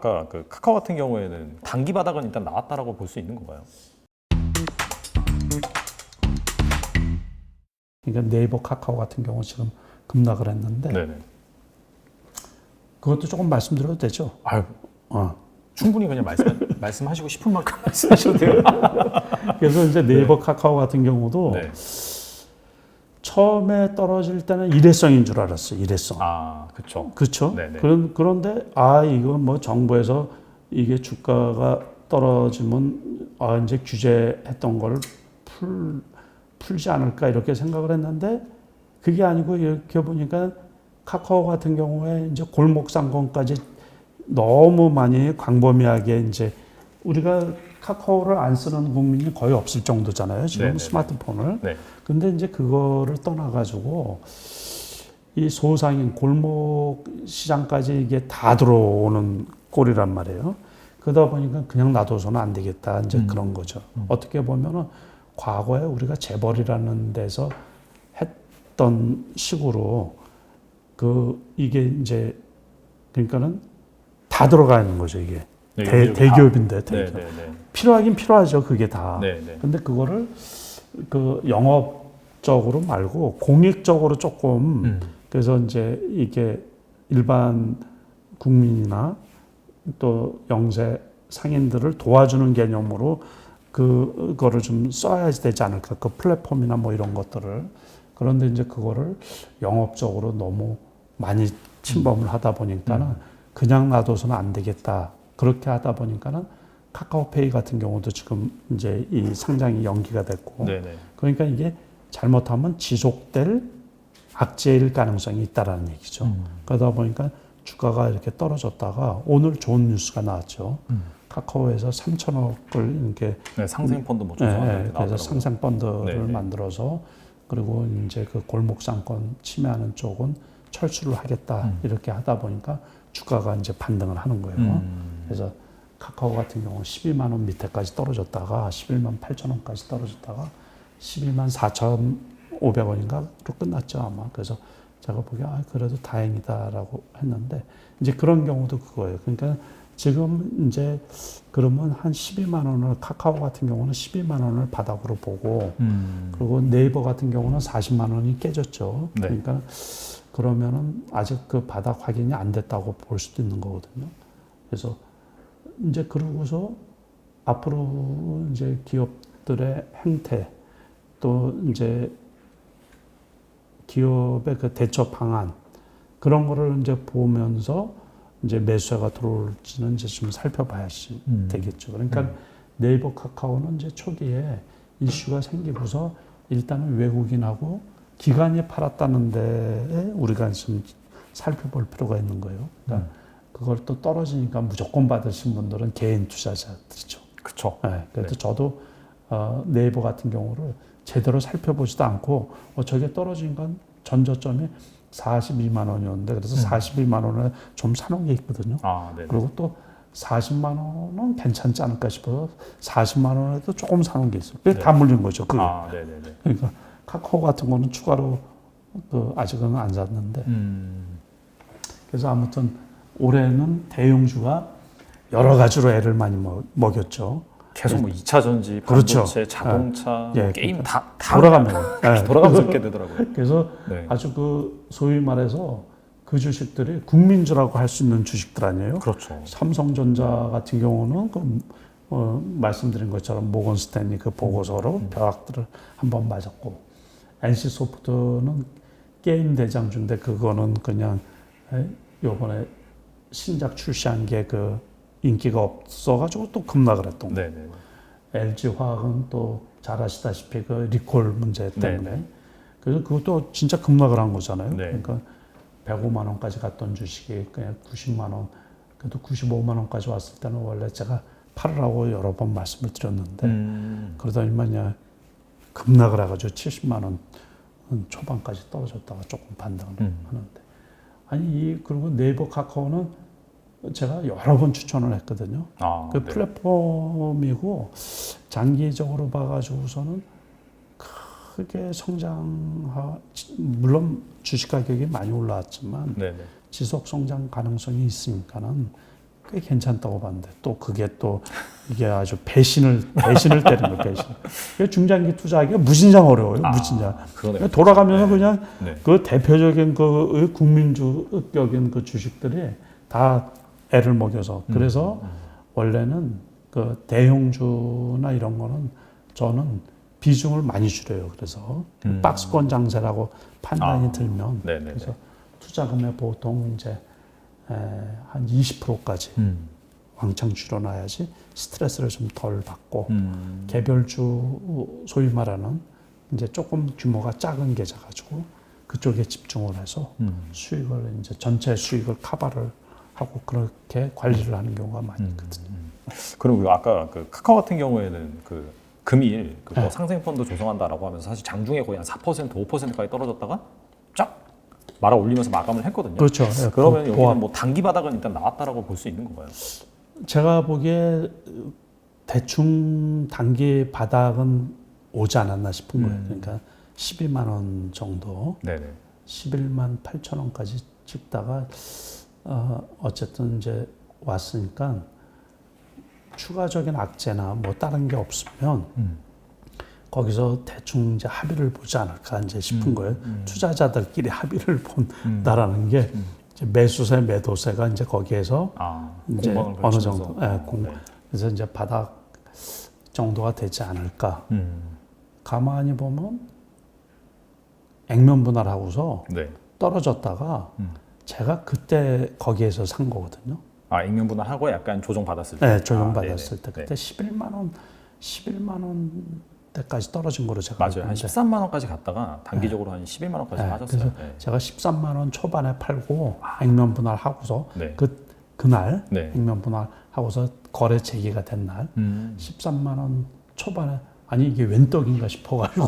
그러니까 그 카카오 같은 경우에는 단기 바닥은 일단 나왔다라고 볼 수 있는 건가요? 그러니까 네이버, 카카오 같은 경우 지금 급락을 했는데 네네. 그것도 조금 말씀드려도 되죠? 아유, 어. 충분히 그냥 말씀하시고 싶은 만큼 말씀하셔도 돼요. 그래서 이제 네이버, 카카오 같은 경우도 네. 처음에 떨어질 때는 일회성인 줄 알았어요. 일회성. 아, 그렇죠. 그렇죠? 네네. 그런데 이거 뭐 정부에서 이게 주가가 떨어지면 이제 규제했던 걸 풀지 않을까 이렇게 생각을 했는데 그게 아니고 이렇게 보니까 카카오 같은 경우에 이제 골목상권까지 너무 많이 광범위하게 이제 우리가 카카오를 안 쓰는 국민이 거의 없을 정도잖아요. 지금 네네네. 스마트폰을. 네. 근데 이제 그거를 떠나가지고 이 소상인 골목 시장까지 이게 다 들어오는 꼴이란 말이에요. 그러다 보니까 그냥 놔둬서는 안 되겠다. 이제 그런 거죠. 어떻게 보면은 과거에 우리가 재벌이라는 데서 했던 식으로 이게 이제 그러니까는 다 들어가 있는 거죠, 이게. 네, 대기업인데, 대기업. 네네네. 필요하긴 필요하죠, 그게 다. 네네. 근데 그거를 그 영업적으로 말고 공익적으로 조금 그래서 이제 이게 일반 국민이나 또 영세 상인들을 도와주는 개념으로 그거를 좀 써야 되지 않을까. 그 플랫폼이나 뭐 이런 것들을. 그런데 이제 그거를 영업적으로 너무 많이 침범을 하다 보니까는 그냥 놔둬서는 안 되겠다. 그렇게 하다 보니까는 카카오페이 같은 경우도 지금 이제 이 상장이 연기가 됐고. 네네. 그러니까 이게 잘못하면 지속될 악재일 가능성이 있다라는 얘기죠. 그러다 보니까 주가가 이렇게 떨어졌다가 오늘 좋은 뉴스가 나왔죠. 카카오에서 3천억을 이렇게 네, 상생 펀드 뭐 조성하는 그래서 상생 펀드를 네네. 만들어서 그리고 이제 그 골목 상권 침해하는 쪽은 철수를 하겠다 이렇게 하다 보니까 주가가 이제 반등을 하는 거예요. 그래서 카카오 같은 경우 12만 원 밑에까지 떨어졌다가 11만 8천 원까지 떨어졌다가 12만 4,500원인가로 끝났죠 아마. 그래서 제가 보기에 그래도 다행이다라고 했는데 이제 그런 경우도 그거예요. 그러니까 지금 이제 그러면 한 12만 원을 카카오 같은 경우는 12만 원을 바닥으로 보고 그리고 네이버 같은 경우는 40만 원이 깨졌죠. 네. 그러니까 그러면은 아직 그 바닥 확인이 안 됐다고 볼 수도 있는 거거든요. 그래서 이제 그러고서 앞으로 이제 기업들의 행태 또 이제 기업의 그 대처 방안 그런 거를 이제 보면서 이제 매수세가 들어올지는 이제 좀 살펴봐야지 되겠죠. 그러니까 네이버 카카오는 이제 초기에 이슈가 생기고서 일단은 외국인하고 기관이 팔았다는 데에 우리가 좀 살펴볼 필요가 있는 거예요. 그러니까 그걸 또 떨어지니까 무조건 받으신 분들은 개인 투자자들이죠. 그렇죠. 네, 그래도 저도 네이버 같은 경우를 제대로 살펴보지도 않고 저게 떨어진 건 전저점이 42만 원이었는데 그래서 42만 원에 좀 사놓은 게 있거든요. 네네. 그리고 또 40만 원은 괜찮지 않을까 싶어서 40만 원에도 조금 사놓은 게 있어요. 그게 다 물린 거죠. 그게. 네네네. 그러니까 카카오 같은 거는 추가로 아직은 안 샀는데 그래서 아무튼 올해는 대형주가 여러 가지로 애를 많이 먹였죠. 계속 뭐 2차 전지, 그렇죠. 반도체, 자동차, 예, 게임 그러니까 다 돌아가면 돌아가면서 있게 되더라고요. 그래서 네. 아주 그 소위 말해서 그 주식들이 국민주라고 할 수 있는 주식들 아니에요. 그렇죠. 삼성전자 같은 경우는 말씀드린 것처럼 모건 스탠리 그 보고서로 벼락들을 한번 맞았고 NC소프트는 게임 대장주인데 그거는 그냥 요번에 신작 출시한 게 그 인기가 없어가지고 또 급락을 했던 거예요. 네네. LG화학은 또 잘 아시다시피 그 리콜 문제 때문에 네네. 그래서 그것도 진짜 급락을 한 거잖아요. 네. 그러니까 105만 원까지 갔던 주식이 그냥 90만 원, 그래도 95만 원까지 왔을 때는 원래 제가 팔으라고 여러 번 말씀을 드렸는데 그러더니만요 급락을 해가지고 70만 원 초반까지 떨어졌다가 조금 반등을 하는데 그리고 네이버 카카오는 제가 여러 번 추천을 했거든요. 그 네. 플랫폼이고 장기적으로 봐가지고서는 크게 물론 주식 가격이 많이 올라왔지만 네네. 지속 성장 가능성이 있으니까는 꽤 괜찮다고 봤는데 또 그게 또 이게 아주 배신을 때리는 거예요. 배신. 중장기 투자하기가 무진장 어려워요. 무진장. 그러네요. 돌아가면서 네. 그냥 네. 그 대표적인 그 국민주격인 그 주식들이 다 애를 먹여서 그래서 원래는 그 대형주나 이런 거는 저는 비중을 많이 줄여요. 그래서 박스권 장세라고 판단이 들면 네네네. 그래서 투자금의 보통 이제 한 20%까지 왕창 줄여놔야지 스트레스를 좀 덜 받고 개별주 소위 말하는 이제 조금 규모가 작은 계좌 가지고 그쪽에 집중을 해서 수익을 이제 전체 수익을 커버를 하고 그렇게 관리를 하는 경우가 많이 있거든요. 그리고 아까 그 카카오 같은 경우에는 그 금일 그 네. 상생 펀드 조성한다라고 하면서 사실 장중에 거의 한 4%, 5%까지 떨어졌다가 쫙 말아 올리면서 마감을 했거든요. 그렇죠. 네, 그러면 그 여기는 뭐 단기 바닥은 일단 나왔다라고 볼 수 있는 건가요? 제가 보기에 대충 단기 바닥은 오지 않았나 싶은 거예요. 그러니까 12만 원 정도, 네네. 11만 8천 원까지 찍다가 어쨌든 이제 왔으니까 추가적인 악재나 뭐 다른 게 없으면 거기서 대충 이제 합의를 보지 않을까 이제 싶은 거예요. 투자자들끼리 합의를 본다라는 게 이제 매수세, 매도세가 이제 거기에서 이제 공방을 어느 펼치면서. 정도, 네. 그래서 이제 바닥 정도가 되지 않을까. 가만히 보면 액면 분할하고서 네. 떨어졌다가 제가 그때 거기에서 산 거거든요. 액면 분할하고 약간 조정 받았을 때. 네, 조정 받았을 때 네네. 그때 11만 원 때까지 떨어진 거로 제가 맞아요. 한 알고 있는데 13만 원까지 갔다가 단기적으로 한 11만 원까지 빠졌어요. 그래서 네. 제가 13만 원 초반에 팔고 액면 분할 하고서 네. 그날 네. 액면 분할 하고서 거래 재개가 된 날 13만 원 초반에 아니 이게 웬 떡인가 싶어가지고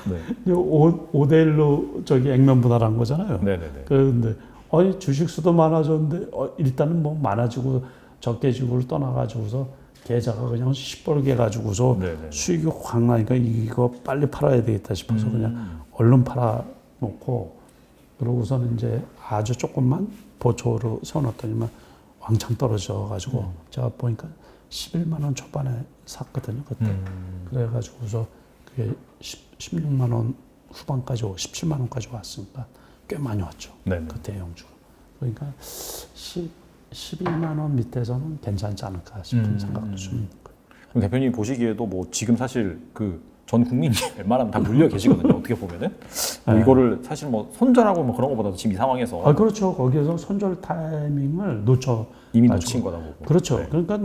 네. 5대 1로 저기 액면 분할한 거잖아요. 네네네. 그런데 주식 수도 많아졌는데 일단은 뭐 많아지고 적게 지고를 떠나가지고서 계좌가 그냥 시뻘게 가지고서 네네. 수익이 확 나니까 이거 빨리 팔아야 되겠다 싶어서 그냥 얼른 팔아 놓고 그러고서는 이제 아주 조금만 보초로 세워놨더니만 왕창 떨어져 가지고 제가 보니까 11만 원 초반에 샀거든요 그때. 그래가지고서 그게 16만 원 후반까지 17만 원까지 왔으니까 꽤 많이 왔죠. 네네. 그 대형주가. 그러니까 12만 원 밑에서는 괜찮지 않을까 싶은 생각도 좀 있는 거예요. 그럼 대표님 보시기에도 뭐 지금 사실 그 전 국민이 웬만하면 다 물려 계시거든요. 어떻게 보면은 뭐 이거를 사실 뭐 손절하고 뭐 그런 것보다도 지금 이 상황에서 그렇죠. 거기에서 손절 타이밍을 이미 놓친 거다 보고. 그렇죠. 네. 그러니까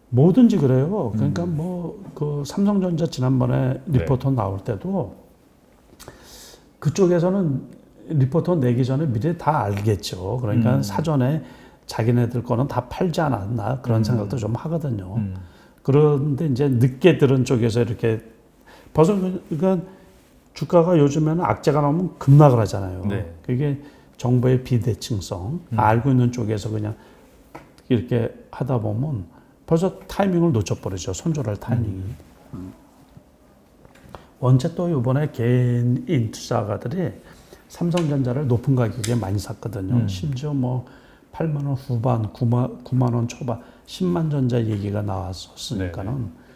뭐든지 그래요. 그러니까 뭐 그 삼성전자 지난번에 리포터 나올 때도 그쪽에서는 리포터 내기 전에 미리 다 알겠죠. 그러니까 사전에 자기네들 거는 다 팔지 않았나 그런 생각도 좀 하거든요. 그런데 이제 늦게 들은 쪽에서 이렇게 벌써 그러니까 주가가 요즘에는 악재가 나오면 급락을 하잖아요. 네. 그게 정보의 비대칭성 알고 있는 쪽에서 그냥 이렇게 하다 보면 벌써 타이밍을 놓쳐버리죠. 손절할 타이밍이. 원체 또 이번에 개인 투자가들이 삼성전자를 높은 가격에 많이 샀거든요. 심지어 뭐 8만 원 후반, 9만 원 초반, 10만 전자 얘기가 나왔었으니까는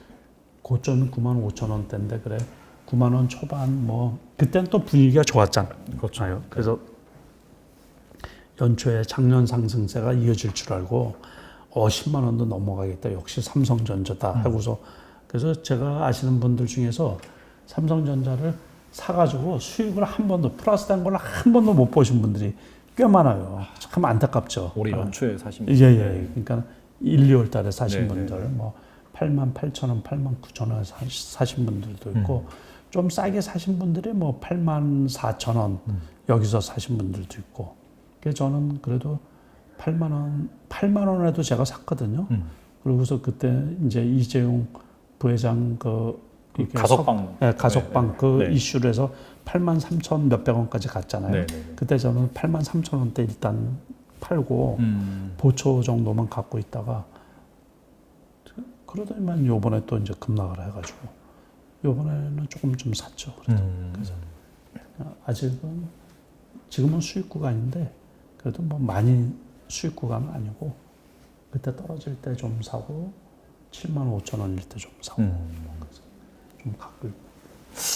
고점이 9만 5천 원대인데 그래 9만 원 초반 뭐 그때는 또 분위기가 좋았잖아요. 그렇죠. 그래서 연초에 작년 상승세가 이어질 줄 알고 10만 원도 넘어가겠다. 역시 삼성전자다 하고서 그래서 제가 아시는 분들 중에서 삼성전자를 사가지고 수익을 한 번도 플러스된 걸 한 번도 못 보신 분들이 꽤 많아요. 참 안타깝죠. 올해 연초에 사신 예. 그러니까 1, 2월 달에 사신 네, 분들 뭐 8만 8천 원, 8만 9천 원 사신 분들도 있고 좀 싸게 사신 분들이 뭐 8만 4천 원 여기서 사신 분들도 있고. 그래서 저는 그래도 8만 원에도 제가 샀거든요. 그러고서 그때 이제 이재용 부회장 가석방. 가석방 그 네. 이슈로 해서 8만 3천 몇백 원까지 갔잖아요. 네. 그때 저는 8만 3천 원대 일단 팔고 보초 정도만 갖고 있다가 그러더니만 요번에 또 이제 급락을 해가지고 요번에는 조금 좀 샀죠. 그래서 아직은 지금은 수익 구간인데 그래도 뭐 많이 수익 구간은 아니고 그때 떨어질 때 좀 사고 75,000원일 때 좀 사고 좀 갖고 있고.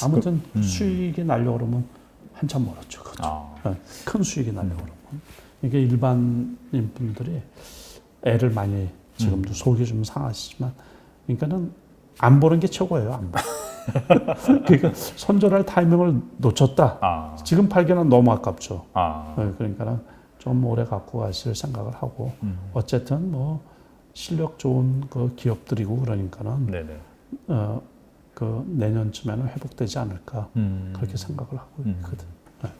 아무튼 수익이 나려고 그러면 한참 멀었죠. 그렇죠. 네, 큰 수익이 나려고 그러면. 이게 일반인 분들이 애를 많이 지금도 속이 좀 상하시지만 그러니까는 안 보는 게 최고예요. 안 봐. 그러니까 손절할 타이밍을 놓쳤다. 지금 팔기는 너무 아깝죠. 네, 그러니까 좀 오래 갖고 가실 생각을 하고 어쨌든 뭐 실력 좋은 그 기업들이고 그러니까는 그 내년쯤에는 회복되지 않을까 그렇게 생각을 하고 있거든. 네.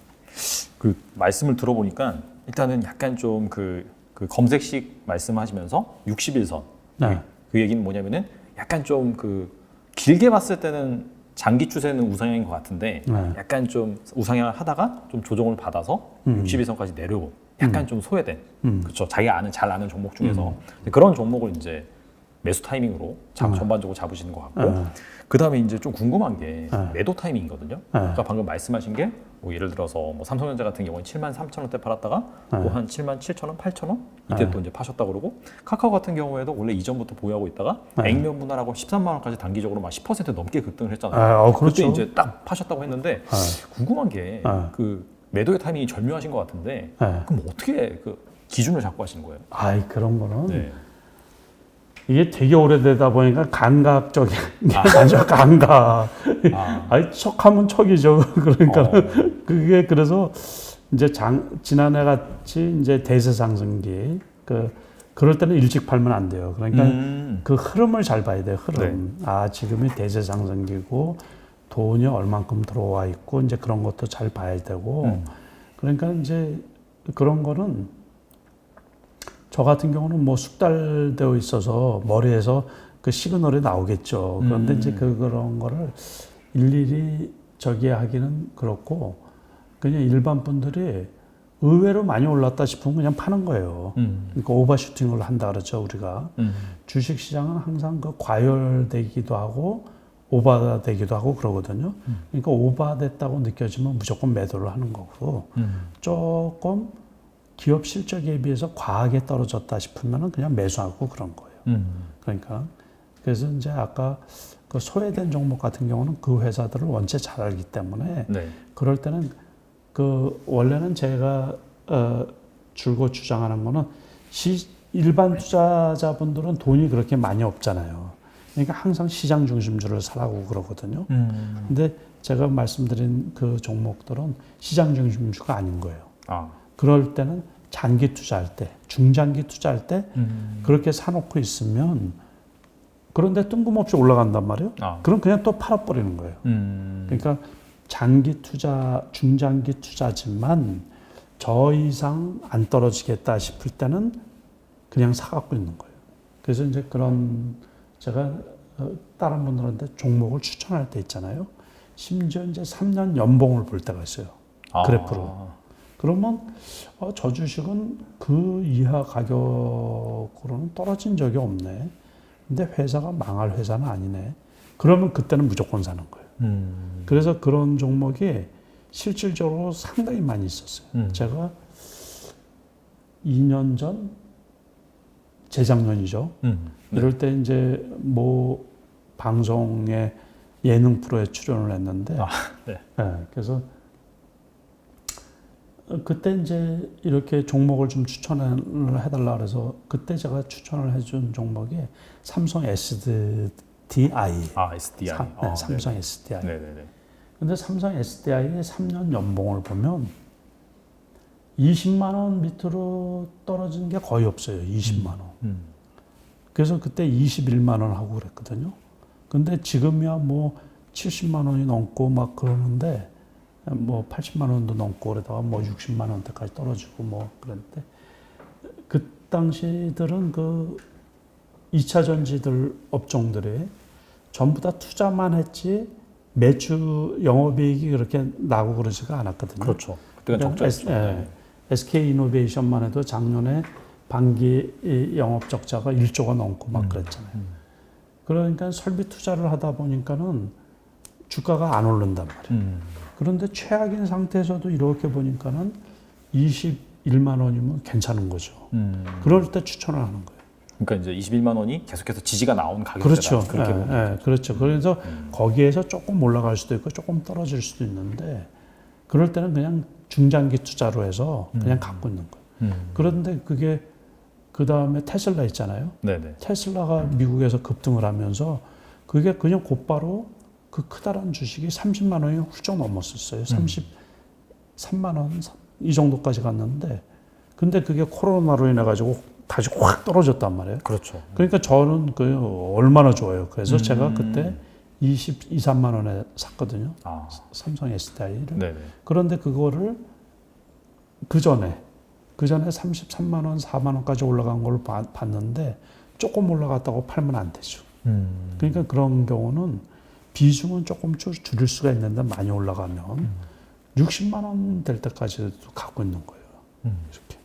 그 말씀을 들어보니까 일단은 약간 좀 그 검색식 말씀하시면서 61선 네. 그 얘기는 뭐냐면은 약간 좀 그 길게 봤을 때는 장기 추세는 우상향인 것 같은데 약간 좀 우상향을 하다가 좀 조정을 받아서 61선까지 내려오고 약간 좀 소외된 그렇죠. 자기가 잘 아는 종목 중에서 그런 종목을 이제 매수 타이밍으로 전반적으로 잡으시는 것 같고 그 다음에 이제 좀 궁금한 게 매도 타이밍이거든요. 그러니까 방금 말씀하신 게 뭐 예를 들어서 뭐 삼성전자 같은 경우는 73,000원대 팔았다가 뭐 한 77,000원, 8,000원 이때 또 이제 파셨다 그러고 카카오 같은 경우에도 원래 이전부터 보유하고 있다가 액면 분할하고 13만 원까지 단기적으로 막 10% 넘게 급등을 했잖아요. 그렇죠. 그때 이제 딱 파셨다고 했는데 궁금한 게 그 매도의 타이밍이 절묘하신 것 같은데 그럼 어떻게 그 기준을 잡고 하시는 거예요? 그런 거는 이게 되게 오래되다 보니까 감각적인 게 아니죠. 감각. 척하면 척이죠. 그러니까 그게 그래서 이제 지난해 같이 이제 대세 상승기 그럴 때는 일찍 팔면 안 돼요. 그러니까 그 흐름을 잘 봐야 돼요. 흐름. 지금이 대세 상승기고 돈이 얼만큼 들어와 있고 이제 그런 것도 잘 봐야 되고 그러니까 이제 그런 거는 저 같은 경우는 뭐 숙달되어 있어서 머리에서 그 시그널이 나오겠죠. 그런데 이제 그런 거를 일일이 저기 하기는 그렇고 그냥 일반 분들이 의외로 많이 올랐다 싶으면 그냥 파는 거예요. 그러니까 오버슈팅을 한다 그러죠, 우리가. 주식 시장은 항상 그 과열되기도 하고 오버되기도 하고 그러거든요. 그러니까 오버됐다고 느껴지면 무조건 매도를 하는 거고 조금 기업 실적에 비해서 과하게 떨어졌다 싶으면 그냥 매수하고 그런 거예요. 그러니까 그래서 이제 아까 그 소외된 종목 같은 경우는 그 회사들을 원체 잘 알기 때문에 그럴 때는 그 원래는 제가 줄곧 주장하는 거는 일반 투자자분들은 돈이 그렇게 많이 없잖아요. 그러니까 항상 시장 중심주를 사라고 그러거든요. 근데 제가 말씀드린 그 종목들은 시장 중심주가 아닌 거예요. 그럴 때는 장기 투자할 때, 중장기 투자할 때 그렇게 사놓고 있으면 그런데 뜬금없이 올라간단 말이에요. 그럼 그냥 또 팔아버리는 거예요. 그러니까 장기 투자, 중장기 투자지만 저 이상 안 떨어지겠다 싶을 때는 그냥 사갖고 있는 거예요. 그래서 이제 그런 제가 다른 분들한테 종목을 추천할 때 있잖아요. 심지어 이제 3년 연봉을 볼 때가 있어요. 그래프로. 그러면 저 주식은 그 이하 가격으로는 떨어진 적이 없네. 근데 회사가 망할 회사는 아니네. 그러면 그때는 무조건 사는 거예요. 그래서 그런 종목이 실질적으로 상당히 많이 있었어요. 제가 2년 전, 재작년이죠. 이럴 때 이제 뭐 방송에 예능 프로에 출연을 했는데, 그래서 그때 이제 이렇게 종목을 좀 추천을 해달라 그래서 그때 제가 추천을 해준 종목이 삼성 SDI. SDI. 삼성 SDI. 근데 삼성 SDI의 3년 연봉을 보면 20만 원 밑으로 떨어진 게 거의 없어요. 20만 원. 그래서 그때 21만 원 하고 그랬거든요. 근데 지금이야 뭐 70만 원이 넘고 막 그러는데 뭐 80만 원도 넘고 그러다가 뭐 60만 원대까지 떨어지고 뭐 그랬는데 그 당시들은 그 2차 전지들 업종들이 전부 다 투자만 했지 매출 영업이익이 그렇게 나고 그러지가 않았거든요. 그렇죠. 그때가 적자였죠. SK 이노베이션만 해도 작년에 반기 영업 적자가 1조가 넘고 막 그랬잖아요. 그러니까 설비 투자를 하다 보니까는 주가가 안 오른단 말이에요. 그런데 최악인 상태에서도 이렇게 보니까는 1만 원이면 괜찮은 거죠. 그럴 때 추천을 하는 거예요. 그러니까 이제 21만 원이 계속해서 지지가 나온 가격대다. 그렇죠. 그렇게 보면 그렇죠. 그래서 거기에서 조금 올라갈 수도 있고 조금 떨어질 수도 있는데 그럴 때는 그냥 중장기 투자로 해서 그냥 갖고 있는 거예요. 그런데 그게 그 다음에 테슬라 있잖아요. 네네. 테슬라가 미국에서 급등을 하면서 그게 그냥 곧바로 그 크다란 주식이 30만 원이 훌쩍 넘었었어요. 33만 원 이 정도까지 갔는데 근데 그게 코로나로 인해 가지고 다시 확 떨어졌단 말이에요. 그렇죠. 그러니까 저는 그 얼마나 좋아요. 그래서 제가 그때 23만 원에 샀거든요. 아. 삼성 SDI를. 네네. 그런데 그거를 그 전에 33만 원, 4만 원까지 올라간 걸 봤는데 조금 올라갔다고 팔면 안 되죠. 그러니까 그런 경우는 비중은 조금 줄일 수가 있는데 많이 올라가면 60만 원 될 때까지도 갖고 있는 거예요. 이렇게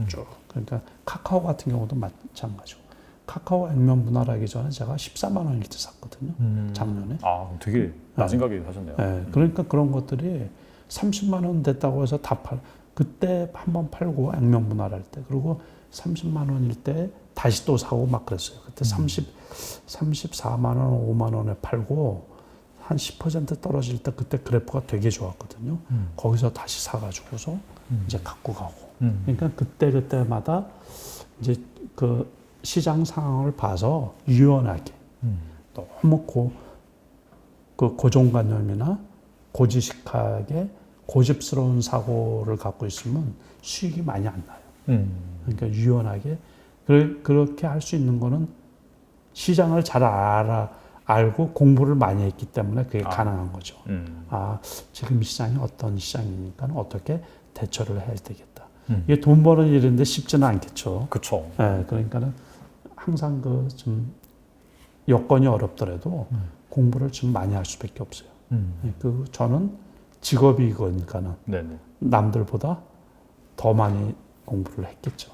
쭉. 그러니까 카카오 같은 경우도 마찬가지고. 카카오 액면 분할하기 전에 제가 14만 원일 때 샀거든요. 작년에. 아, 되게 낮은 가격에 사셨네요. 네, 그러니까 그런 것들이 30만 원 됐다고 해서 다 그때 한번 팔고 액면 분할할 때 그리고 30만 원일 때 다시 또 사고 막 그랬어요. 그때 34만 원, 5만 원에 팔고 한 10% 떨어질 때 그때 그래프가 되게 좋았거든요. 거기서 다시 사가지고서 이제 갖고 가고. 그러니까 그때마다 이제 그 시장 상황을 봐서 유연하게 너무 그 고정관념이나 고지식하게 고집스러운 사고를 갖고 있으면 수익이 많이 안 나요. 그러니까 유연하게 그렇게 할 수 있는 거는 시장을 잘 알고 공부를 많이 했기 때문에 그게 가능한 거죠. 아, 지금 시장이 어떤 시장이니까 어떻게 대처를 해야 되겠다. 이게 돈 버는 일인데 쉽지는 않겠죠. 그렇죠. 네, 그러니까는 항상 그 좀 여건이 어렵더라도 공부를 좀 많이 할 수밖에 없어요. 그 저는 직업이 이거니까는 네네. 남들보다 더 많이 공부를 했겠죠.